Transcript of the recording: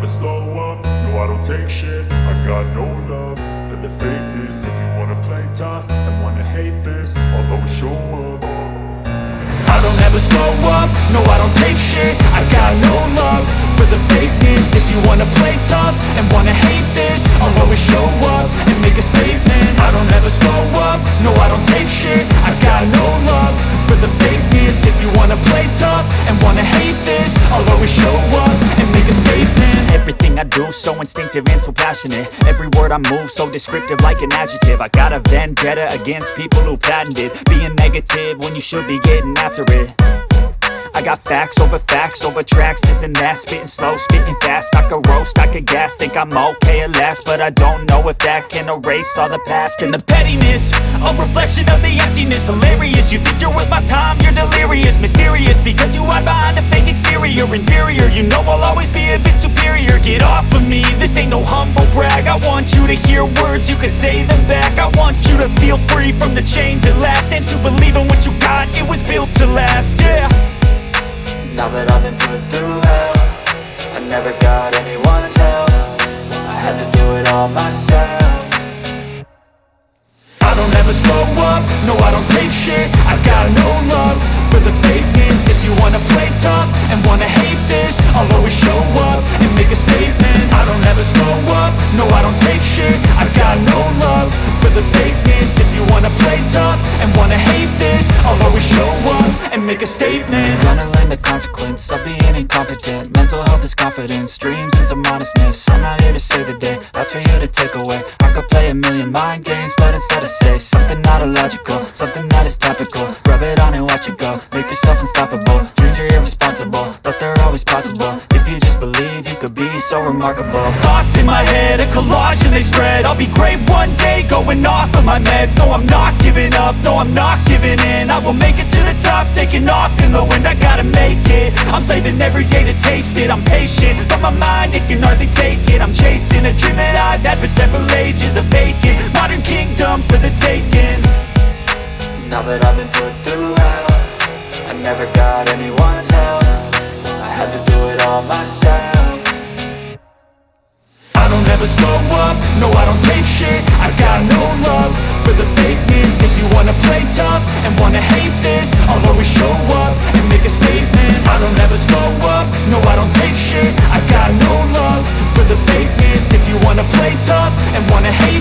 slow up, no I don't take shit. I got no love for the fakeness. If you wanna play tough and wanna hate this, I'll always show up. I don't ever slow up, no I don't take shit. I got no love for the fakeness. If you wanna play tough and wanna hate this, I'll always show up and make a statement. I don't ever slow up, no I don't take shit. I got no love for the fakeness. If you wanna play tough and wanna hate this, I'll always show up and make a statement. Everything I do so instinctive and so passionate. Every word I move so descriptive like an adjective. I got a vendetta against people who patented being negative when you should be getting after it. I got facts over tracks, this and that. Spitting slow, spitting fast, I could roast, I could gas. Think I'm okay at last, but I don't know if that can erase all the past. And the pettiness, a reflection of the emptiness. Hilarious, you think you're worth my time, you're delirious. Mysterious, because you hide behind a fake exterior. Inferior, you know I'll always be a bit superior. Get off of me, this ain't no humble brag. I want you to hear words, you can say them back. I want you to feel free from the chains at last, and to believe in what you got, it was built to last, yeah. Now that I've been put through hell, I never got anyone's help. I had to do it all myself. I don't ever slow up, no I don't take shit. I got no love for the fakeness. If you wanna play tough and wanna hate this, I'll always show up and make a statement. I don't ever slow up, no I don't take shit. I got no love for the fakeness. If you wanna play tough and wanna hate this, I'll always show up and make a statement. Gonna learn the consequence of being incompetent. Mental health is confidence, dreams and some honestness. I'm not here to save the day, that's for you to take away. I could play a million mind games, but instead I say something not illogical, something that is topical. Rub it on and watch it go, make yourself unstoppable. Dreams are irresponsible, but they're always possible. If you just believe, you could be so remarkable. Thoughts in my head, a collage and they spread. I'll be great one day, going off of my meds. No, I'm not giving up, no, I'm not giving in. I will make it to the top, taking off in the wind. I gotta make it, I'm saving every day to taste it. I'm patient, but my mind, it can hardly take it. I'm chasing a dream that I've had for several ages. A vacant, modern kingdom for the taking. Now that I've been put through hell, I never got anyone's help. I had to do it all myself. I don't ever slow up, no I don't take shit. I got no love for the fakeness. If you wanna play tough and wanna hate this, I'll always show up and make a statement. I don't ever slow up, no I don't take shit. I got no love for the fakeness. If you wanna play tough and wanna hate